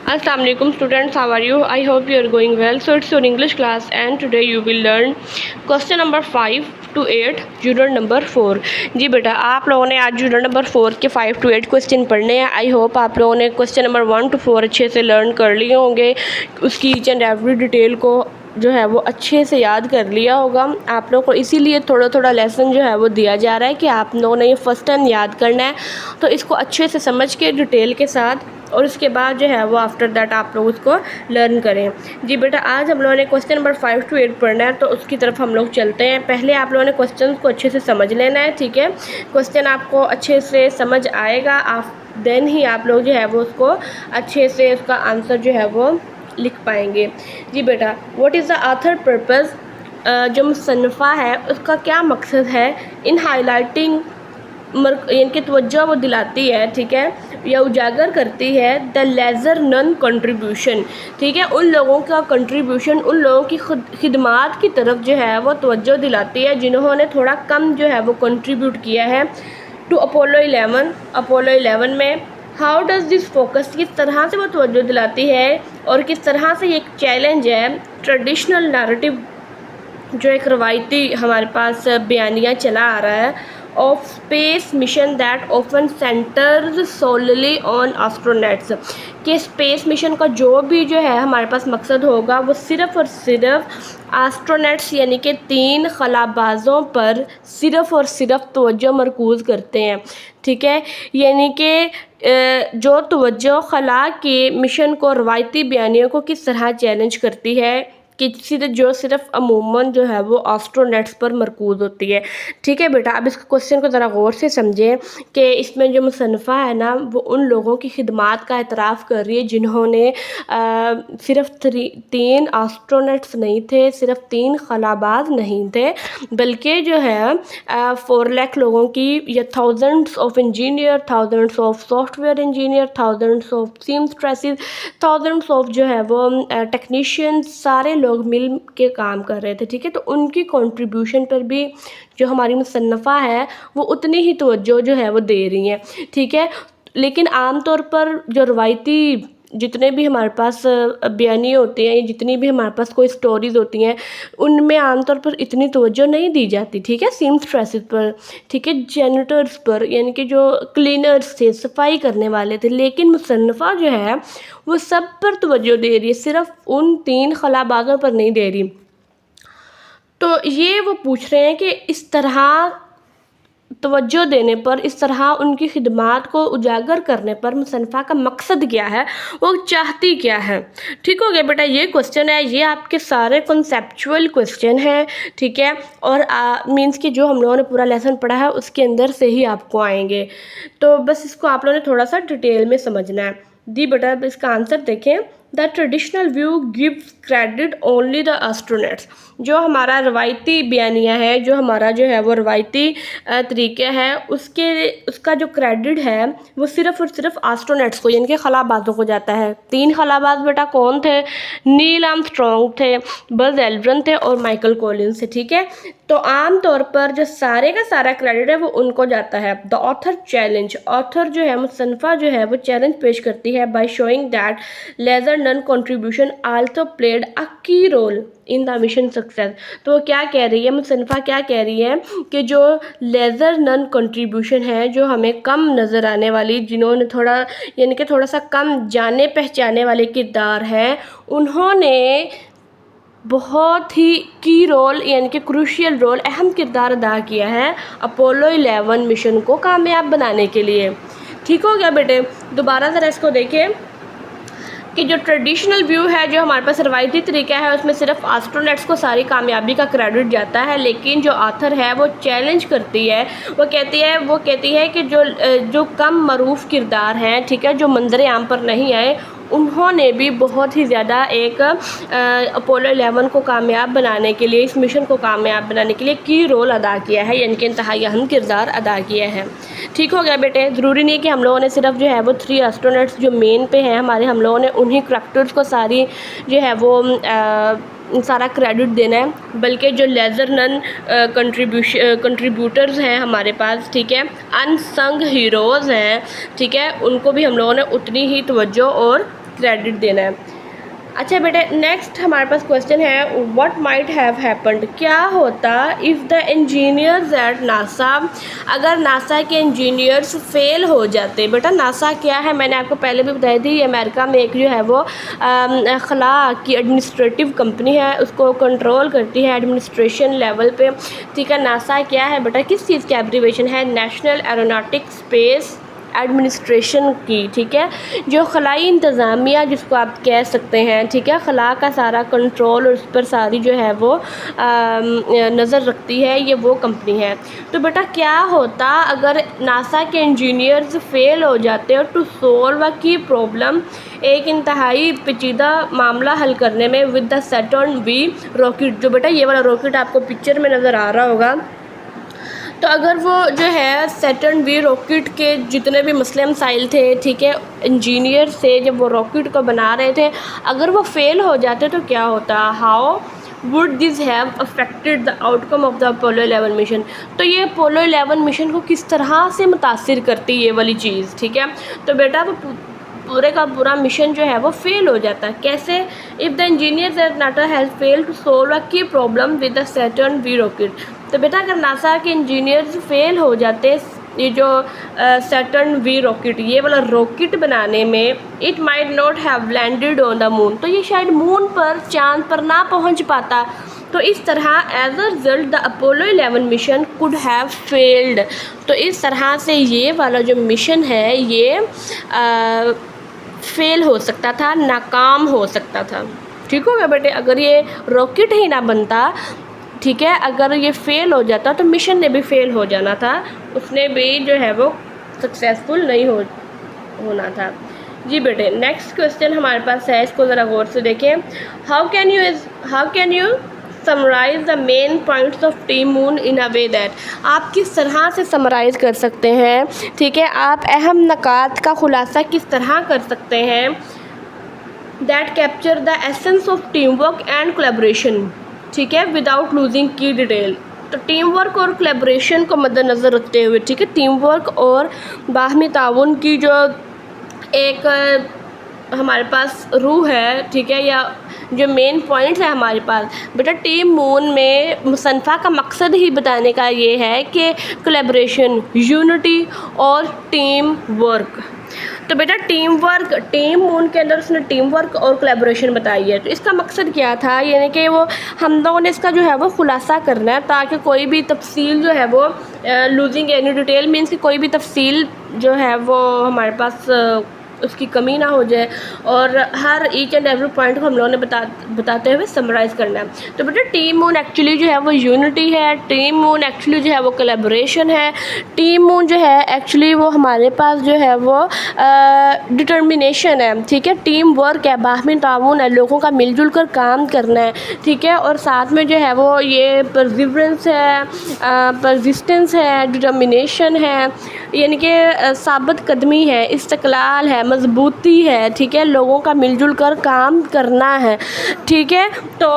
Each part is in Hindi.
Assalamu alaikum students, how are you? I hope you are going well. So it's your English class and today you will learn question number 5 to 8 unit number 4। जी बेटा, आप लोगों ने आज यूनिट नंबर 4 के 5 to 8 क्वेश्चन पढ़ने हैं। आई होप आप लोगों ने क्वेश्चन नंबर 1 to 4 अच्छे से लर्न कर लिए होंगे, उसकी ईच एंड एवरी डिटेल को जो है वो अच्छे से याद कर लिया होगा। आप लोगों को इसीलिए थोड़ा थोड़ा लेसन जो है वो दिया जा रहा है कि आप लोगों ने ये फर्स्ट टाइम याद करना है, तो इसको अच्छे से समझ के डिटेल के साथ और उसके बाद जो है वो आफ्टर दैट आप लोग उसको लर्न करें। जी बेटा, आज हम लोगों ने क्वेश्चन नंबर 5 to 8 पढ़ना है, तो उसकी तरफ हम लोग चलते हैं। पहले आप लोगों ने क्वेश्चन को अच्छे से समझ लेना है, ठीक है। क्वेश्चन आपको अच्छे से समझ आएगा, आप देन ही आप लोग जो है वो उसको अच्छे से उसका आंसर जो है वो लिख पाएंगे। जी बेटा, what is the author purpose, जो मुसन्नफ़ा है उसका क्या मकसद है इन हाईलाइटिंग, इनकी तवज्जो वो दिलाती है, ठीक है, या उजागर करती है द लेज़र नन कंट्रीब्यूशन, ठीक है, उन लोगों का कंट्रीब्यूशन, उन लोगों की खिदमात की तरफ जो है वो तवज्जो दिलाती है जिन्होंने थोड़ा कम जो है वो कंट्रीब्यूट किया है टू अपोलो 11 में। हाउ डज़ दिस फोकस, किस तरह से वो तवज्जो दिलाती है और किस तरह से ये एक चैलेंज है ट्रेडिशनल नैरेटिव, जो एक रवायती हमारे पास बयानिया चला आ रहा है, of space mission that often centres solely on astronauts, कि स्पेस मिशन का जो भी जो है हमारे पास मकसद होगा वो सिर्फ़ और सिर्फ एस्ट्रोनॉट्स यानी कि 3 खलाबाजों पर सिर्फ़ और सिर्फ तवज्जो मरकूज़ करते हैं, ठीक है। यानी कि जो तवज्जो खला के मिशन को रवायती बयानियों को किस तरह चैलेंज करती है कि जो सिर्फ अमूमन जो है वो एस्ट्रोनॉट्स पर मरकूज़ होती है, ठीक है बेटा। अब इस क्वेश्चन को ज़रा गौर से समझें कि इसमें जो मुसन्नफ़ा है ना वो उन लोगों की खिदमात का एतराफ़ कर रही है जिन्होंने सिर्फ 3 एस्ट्रोनॉट्स नहीं थे, सिर्फ 3 खलाबाज नहीं थे, बल्कि जो है 4 लाख लोगों की, या thousands of engineer, thousands of software engineer, thousands of seamstresses, thousands of जो है वो टेक्नीशियन, सारे लोग मिल के काम कर रहे थे, ठीक है। तो उनकी कंट्रीब्यूशन पर भी जो हमारी मुसन्नफ़ा है वो उतनी ही तवज्जो जो है वो दे रही हैं, ठीक है। लेकिन आम तौर पर जो रवायती जितने भी हमारे पास बयानी होते हैं, जितनी भी हमारे पास कोई स्टोरीज़ होती हैं, उनमें आमतौर पर इतनी तवज्जो नहीं दी जाती, ठीक है, सीमस्ट्रेसेस पर, ठीक है, जेनिटर्स पर, यानी कि जो क्लीनर्स थे, सफाई करने वाले थे। लेकिन मुसन्नफ़ा जो है वो सब पर तवज्जो दे रही है, सिर्फ उन 3 खलाबाजों पर नहीं दे रही। तो ये वो पूछ रहे हैं कि इस तरह तवज्जो देने पर, इस तरह उनकी खिदमात को उजागर करने पर मुसन्नफ़ा का मकसद क्या है, वो चाहती क्या है। ठीक हो गया बेटा, ये क्वेश्चन है, ये आपके सारे कॉन्सेप्चुअल क्वेश्चन हैं, ठीक है। और मीन्स कि जो हम लोगों ने पूरा लेसन पढ़ा है उसके अंदर से ही आपको आएंगे, तो बस इसको आप लोगों ने थोड़ा सा डिटेल में समझना है। दी बेटा, इसका आंसर देखें। The traditional view gives credit only the astronauts, जो हमारा रवायती बयानिया है, जो हमारा जो है वो रवायती तरीक़ा है, उसका जो क्रेडिट है वो सिर्फ़ और सिर्फ एस्ट्रोनॉट्स को यानी कि खलाबाजों को जाता है। 3 खलाबाज बेटा कौन थे? नील आर्मस्ट्रॉन्ग थे, बज़ एल्ड्रिन थे और माइकल कॉलिन्स थे, ठीक है। तो आम तौर पर जो सारे का सारा क्रेडिट है वो उनको जाता है। द ऑथर चैलेंज, ऑथर जो है मुसन्नफ़ा जो है वो चैलेंज पेश करती है by showing that lesser known contribution also played a key role in the mission success. तो वो क्या कह रही है, मुसन्नफ़ा क्या कह रही है कि जो लेज़र नन कंट्रीब्यूशन है, जो हमें कम नज़र आने वाली, जिन्होंने थोड़ा यानी कि थोड़ा सा कम जाने पहचाने वाले किरदार हैं, उन्होंने बहुत ही की रोल यानी कि क्रूशियल रोल, अहम किरदार अदा किया है अपोलो 11 मिशन को कामयाब बनाने के लिए। ठीक हो गया बेटे, दोबारा ज़रा इसको देखें कि जो ट्रेडिशनल व्यू है, जो हमारे पास रवायती तरीका है, उसमें सिर्फ एस्ट्रोनॉट्स को सारी कामयाबी का क्रेडिट जाता है। लेकिन जो ऑथर है वो चैलेंज करती है, वो कहती है कि जो कम मरूफ किरदार हैं, ठीक है, जो मंजर आम पर नहीं आए, उन्होंने भी बहुत ही ज़्यादा एक अपोलो 11 को कामयाब बनाने के लिए, इस मिशन को कामयाब बनाने के लिए की रोल अदा किया है, यानी कि इंतहाई अहम किरदार अदा किया है। ठीक हो गया बेटे, ज़रूरी नहीं कि हम लोगों ने सिर्फ जो है वो 3 एस्ट्रोनॉट्स जो मेन पे हैं हमारे, हम लोगों ने उन्हीं करैक्टर्स को सारी जो है वो सारा क्रेडिट देना है, बल्कि जो लेज़र नन कंट्रीब्यूटर्स हैं हमारे पास, ठीक है, अनसंग हीरोज़ हैं, ठीक है, उनको भी हम लोगों ने उतनी ही तवज्जो और क्रेडिट देना है। अच्छा बेटे, नेक्स्ट हमारे पास क्वेश्चन है व्हाट माइट हैव हैपेंड, क्या होता if the engineers at NASA, अगर नासा के इंजीनियर्स फेल हो जाते। बेटा नासा क्या है, मैंने आपको पहले भी बताई थी, अमेरिका में एक जो है वो खला की एडमिनिस्ट्रेटिव कंपनी है, उसको कंट्रोल करती है एडमिनिस्ट्रेशन लेवल पे। ठीक है, नासा क्या है बेटा, किस चीज़ की एब्रीवेशन है, नेशनल एरोनॉटिक स्पेस एडमिनिस्ट्रेशन की। ठीक है, जो खलाई इंतज़ामिया जिसको आप कह सकते हैं, ठीक है, खला का सारा कंट्रोल और उस पर सारी जो है वो नज़र रखती है, ये वो कंपनी है। तो बेटा क्या होता अगर नासा के इंजीनियर्स फेल हो जाते और to solve a key problem, एक इंतहाई पेचीदा मामला हल करने में, with the Saturn V rocket. जो बेटा ये वाला रॉकेट आपको पिक्चर में नज़र आ रहा होगा, तो अगर वो जो है सैटर्न वी रॉकेट के जितने भी मसले मसाइल थे, ठीक है, इंजीनियर से जब वो रॉकेट को बना रहे थे, अगर वो फेल हो जाते तो क्या होता, how would this have affected the outcome of the Apollo 11 mission. तो ये अपोलो 11 मिशन को किस तरह से मुतासिर करती ये वाली चीज़। ठीक है, तो बेटा वो पूरे का पूरा मिशन जो है वो फेल हो जाता है। कैसे, if the engineers at NASA has failed to solve a key problem with the Saturn V rocket. तो बेटा अगर नासा के इंजीनियर्स फेल हो जाते ये जो सैटर्न वी रॉकेट, ये वाला रॉकेट बनाने में, it might not have landed on the moon, तो ये शायद मून पर, चांद पर ना पहुंच पाता। तो इस तरह as a result the Apollo 11 mission could have failed. तो इस तरह से ये वाला जो मिशन है ये फेल हो सकता था, नाकाम हो सकता था। ठीक हो गया बेटे, अगर ये रॉकेट ही ना बनता, ठीक है, अगर ये फेल हो जाता तो मिशन ने भी फेल हो जाना था, उसने भी जो है वो सक्सेसफुल नहीं होना था। जी बेटे, नेक्स्ट क्वेश्चन हमारे पास है, इसको ज़रा गौर से देखें। How can you summarise the main points of Team Moon in a way that, आप किस तरह से समराइज़ कर सकते हैं, ठीक है, आप अहम नकात का खुलासा किस तरह कर सकते हैं, that capture the essence of team work and collaboration, ठीक है, विदाउट लूजिंग की डिटेल। तो टीम वर्क और कोलैबोरेशन को मद्देनज़र रखते हुए, ठीक है, टीम वर्क और बाहमी ताउन की जो एक हमारे पास रूह है, ठीक है, या जो मेन पॉइंट्स है हमारे पास। बेटा टीम मून में मुसन्फ़ा का मकसद ही बताने का ये है कि कोलैबोरेशन, यूनिटी और टीम वर्क। तो बेटा टीम मून के अंदर उसने टीम वर्क और कोलैबोरेशन बताई है। तो इसका मकसद क्या था, यानी कि वो हम लोगों ने इसका जो है वो खुलासा करना है, ताकि कोई भी तफसील जो है वो लूजिंग एनी डिटेल मीन्स कि कोई भी तफसील जो है वो हमारे पास उसकी कमी ना हो जाए, और हर ईच एंड एवरी पॉइंट को हम लोगों ने बताते हुए समराइज़ करना है। तो बेटा टीम मून एक्चुअली जो है वो यूनिटी है, टीम मून एक्चुअली जो है वो कोलैबोरेशन है, टीम मून जो है एक्चुअली वो हमारे पास जो है वो डिटर्मिनेशन है, ठीक है, टीम वर्क है, बाहमी ताउन है, लोगों का मिलजुल कर काम करना है, ठीक है, और साथ में जो है वो ये परसिवरेंस है, परसिस्टेंस है, डिटर्मिनेशन है, यानी कि साबित कदमी है, इस्तक़लाल है, मजबूती है, ठीक है, लोगों का मिलजुल कर काम करना है। ठीक है, तो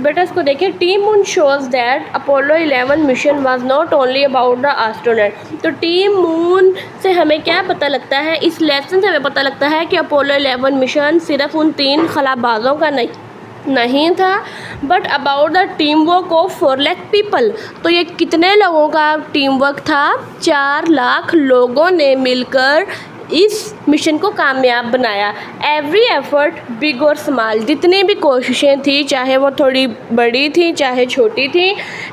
बेटा इसको देखिए, team moon shows that Apollo 11 mission was not only about the astronaut. तो टीम मून से हमें क्या पता लगता है, इस लेसन से हमें पता लगता है कि अपोलो 11 मिशन सिर्फ उन 3 खलाबाजों का नहीं था, but about the team work of 4 lakh people. तो ये कितने लोगों का टीम वर्क था, 4 लाख लोगों ने मिलकर इस मिशन को कामयाब बनाया। एवरी एफर्ट बिग और स्मॉल, जितनी भी कोशिशें थी, चाहे वो थोड़ी बड़ी थी चाहे छोटी थी,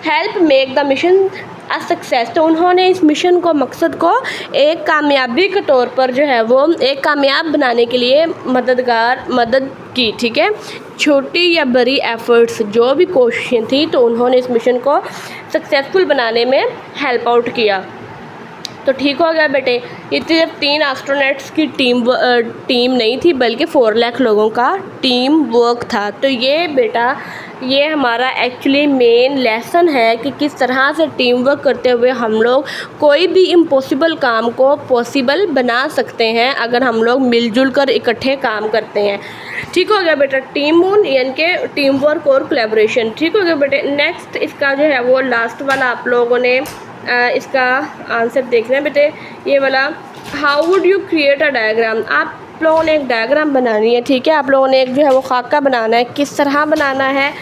help make the mission a success. तो उन्होंने इस मिशन को, मकसद को एक कामयाबी के तौर पर जो है वो एक कामयाब बनाने के लिए मदद की। ठीक है, छोटी या बड़ी एफ़र्ट्स जो भी कोशिशें थी, तो उन्होंने इस मिशन को सक्सेसफुल बनाने में हेल्प आउट किया। तो ठीक हो गया बेटे, ये सिर्फ 3 एस्ट्रोनॉट्स की टीम नहीं थी, बल्कि 4 लाख लोगों का टीम वर्क था। तो ये बेटा ये हमारा एक्चुअली मेन लेसन है कि किस तरह से टीम वर्क करते हुए हम लोग कोई भी इम्पॉसिबल काम को पॉसिबल बना सकते हैं, अगर हम लोग मिलजुल कर इकट्ठे काम करते हैं। ठीक हो गया बेटा, टीम मून यानी कि टीम वर्क और कोलैबोरेशन। ठीक हो गया बेटे, नेक्स्ट इसका जो है वो लास्ट वाला आप लोगों ने इसका आंसर देखना है बेटे, ये वाला, how would you create a diagram. आप आप लोगों ने एक डायग्राम बनानी है, ठीक है। आप लोगों ने एक जो है वो खाका बनाना है। किस तरह बनाना है?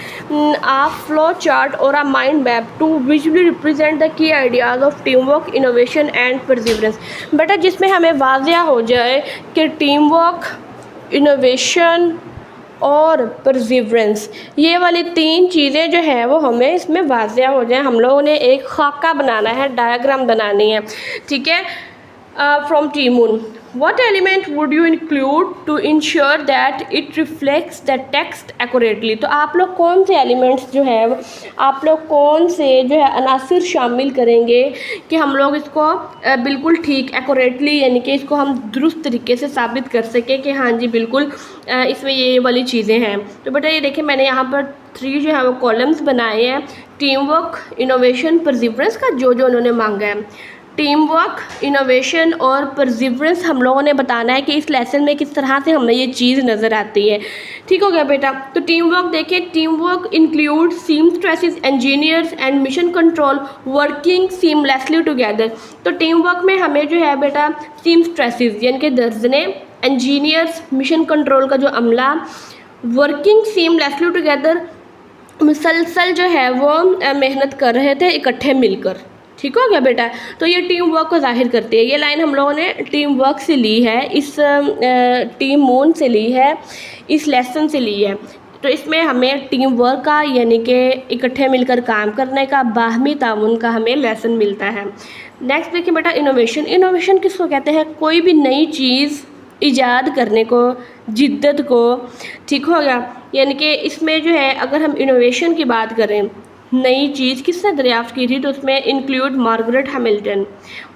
आ फ्लो चार्ट और a mind map to visually represent the key ideas of team work, innovation and perseverance. बेटा जिसमें हमें वाज़िया हो जाए कि टीम वर्क, इनोवेशन और परसिवरेंस, ये वाली तीन चीज़ें जो है वो हमें इसमें वाज़िया हो जाए। हम लोगों ने एक खाका बनाना है, डायग्राम बनानी है, ठीक है। From the moon, what element would you include to ensure that it reflects the text accurately? तो आप लोग कौन से एलिमेंट्स जो है आप लोग कौन से जो है अनासर शामिल करेंगे कि हम लोग इसको बिल्कुल ठीक एक्यूरेटली, यानी कि इसको हम दुरुस्त तरीके से साबित कर सकें कि हाँ जी बिल्कुल इसमें ये वाली चीज़ें हैं। तो बेटा ये देखिए मैंने यहाँ पर 3 जो है वो कॉलम्स बनाए हैं, टीम वर्क, इनोवेशन, परसिवरेंस का जो जो उन्होंने मांगा है। टीम वर्क, इनोवेशन और परसिवरेंस हम लोगों ने बताना है कि इस लेसन में किस तरह से हमें ये चीज़ नज़र आती है। ठीक हो गया बेटा। तो टीम वर्क देखिए, team work include seamstresses, engineers and mission control working seamlessly together. तो टीम वर्क में हमें जो है बेटा सीमस्ट्रेसेस यानी कि दर्जने, इंजीनियर्स, मिशन कंट्रोल का जो अमला, वर्किंग सीमलेसली टुगेदर मुसलसल जो है वो मेहनत कर रहे थे इकट्ठे मिलकर। ठीक हो गया बेटा। तो ये टीम वर्क को जाहिर करती है। ये लाइन हम लोगों ने टीम वर्क से ली है, इस टीम मून से ली है, इस लेसन से ली है। तो इसमें हमें टीम वर्क का यानी कि इकट्ठे मिलकर काम करने का, बाहमी ताउन का हमें लेसन मिलता है। नेक्स्ट देखिए बेटा इनोवेशन। इनोवेशन किसको कहते हैं? कोई भी नई चीज़ ईजाद करने को, जिद्दत को। ठीक हो गया। यानी कि इसमें जो है अगर हम इनोवेशन की बात करें, नई चीज़ किसने दरियाफ्त की थी, तो उसमें include Margaret Hamilton.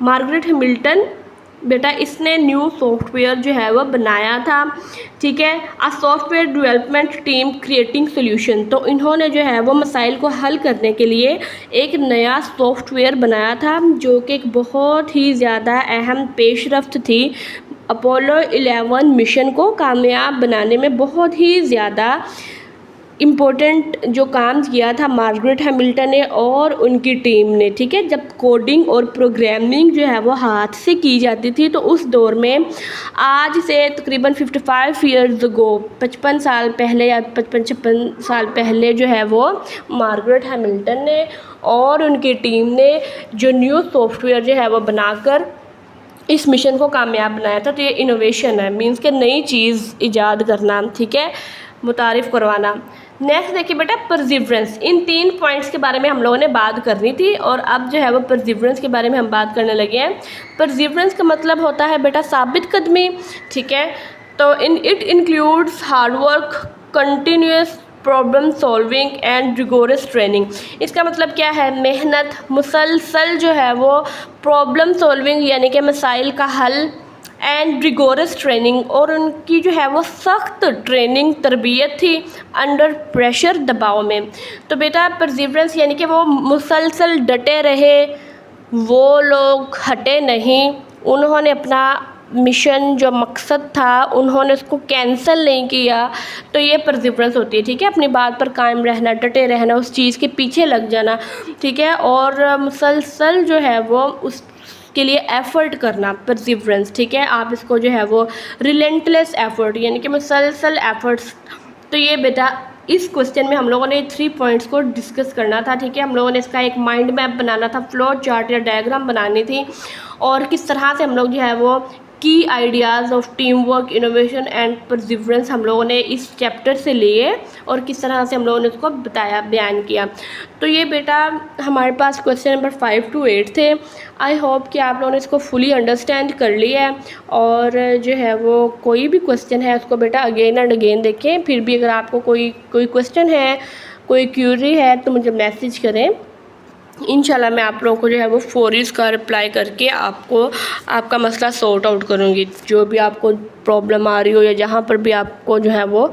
Margaret Hamilton बेटा इसने न्यू सॉफ्टवेयर जो है वो बनाया था, ठीक है। A software development team creating solution. तो इन्होंने जो है वो मसाइल को हल करने के लिए एक नया सॉफ्टवेयर बनाया था जो कि एक बहुत ही ज़्यादा अहम पेशरफ्त थी। अपोलो 11 मिशन को कामयाब बनाने में बहुत ही ज़्यादा इम्पोर्टेंट जो काम किया था मार्गरेट हैमिल्टन ने और उनकी टीम ने, ठीक है। जब कोडिंग और प्रोग्रामिंग जो है वो हाथ से की जाती थी, तो उस दौर में आज से तकरीबन 55 ईयर्स अगो, 55 साल पहले या 55-56 साल पहले जो है वो मार्गरेट हैमिल्टन ने और उनकी टीम ने जो न्यू सॉफ्टवेयर जो है वो बनाकर इस मिशन को कामयाब बनाया था। तो ये इनोवेशन है, मीन्स के नई चीज़ ईजाद करना, ठीक है, मुतारिफ़ करवाना। नेक्स्ट देखिए बेटा परसिवरेंस। इन 3 पॉइंट्स के बारे में हम लोगों ने बात करनी थी और अब जो है वो परसिवरेंस के बारे में हम बात करने लगे हैं। परसिवरेंस का मतलब होता है बेटा साबित कदमी, ठीक है। तो it includes hard work, continuous problem solving and rigorous training. इसका मतलब क्या है? मेहनत, मुसलसल जो है वो प्रॉब्लम सॉल्विंग यानी कि मसाइल का हल, एंड रिगोरस ट्रेनिंग, और उनकी जो है वो सख्त ट्रेनिंग तरबियत थी अंडर प्रेशर, दबाव में। तो बेटा परसिवरेंस यानी कि वो मुसलसल डटे रहे, वो लोग हटे नहीं, उन्होंने अपना मिशन जो मकसद था उन्होंने उसको कैंसिल नहीं किया। तो ये परसिवरेंस होती है, ठीक है। अपनी बात पर कायम रहना, डटे रहना, उस चीज़ के पीछे लग जाना, ठीक है, और मुसलसल जो है वो उस के लिए एफ़र्ट करना, परसिवरेंस, ठीक है। आप इसको जो है वो रिलेंटलेस एफ़र्ट यानी कि मुसलसल एफ़र्ट्स। तो ये बेटा इस क्वेश्चन में हम लोगों ने 3 पॉइंट्स को डिस्कस करना था, ठीक है। हम लोगों ने इसका एक माइंड मैप बनाना था, फ्लो चार्ट या डायग्राम बनानी थी, और किस तरह से हम लोग जो है वो की ideas of team work, innovation and perseverance हम लोगों ने इस चैप्टर से लिए और किस तरह से हम लोगों ने उसको बताया, बयान किया। तो ये बेटा हमारे पास क्वेश्चन नंबर 5 to 8 थे। आई होप कि आप लोगों ने इसको फुली अंडरस्टैंड कर लिया है, और जो है वो कोई भी क्वेश्चन है उसको बेटा अगेन एंड अगेन देखें। फिर भी अगर आपको कोई क्वेश्चन है, कोई क्यूरी है, तो मुझे मैसेज करें। इंशाल्लाह मैं आप लोगों को जो है वो फौरीज़ का रिप्लाई करके आपको आपका मसला सॉर्ट आउट करूँगी। जो भी आपको प्रॉब्लम आ रही हो या जहाँ पर भी आपको जो है वो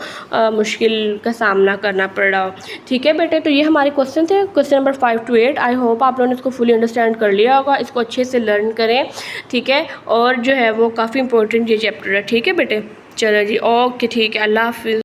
मुश्किल का सामना करना पड़ रहा हो, ठीक है बेटे। तो ये हमारे क्वेश्चन थे, question number 5 to 8। I hope आप लोगों ने इसको फुली अंडरस्टैंड कर लिया होगा, इसको अच्छे से लर्न करें, ठीक है। और जो है वो काफ़ी इंपॉर्टेंट ये चैप्टर है, ठीक है बेटे। चलो जी, ओके, ठीक है, अल्लाह हाफिज़।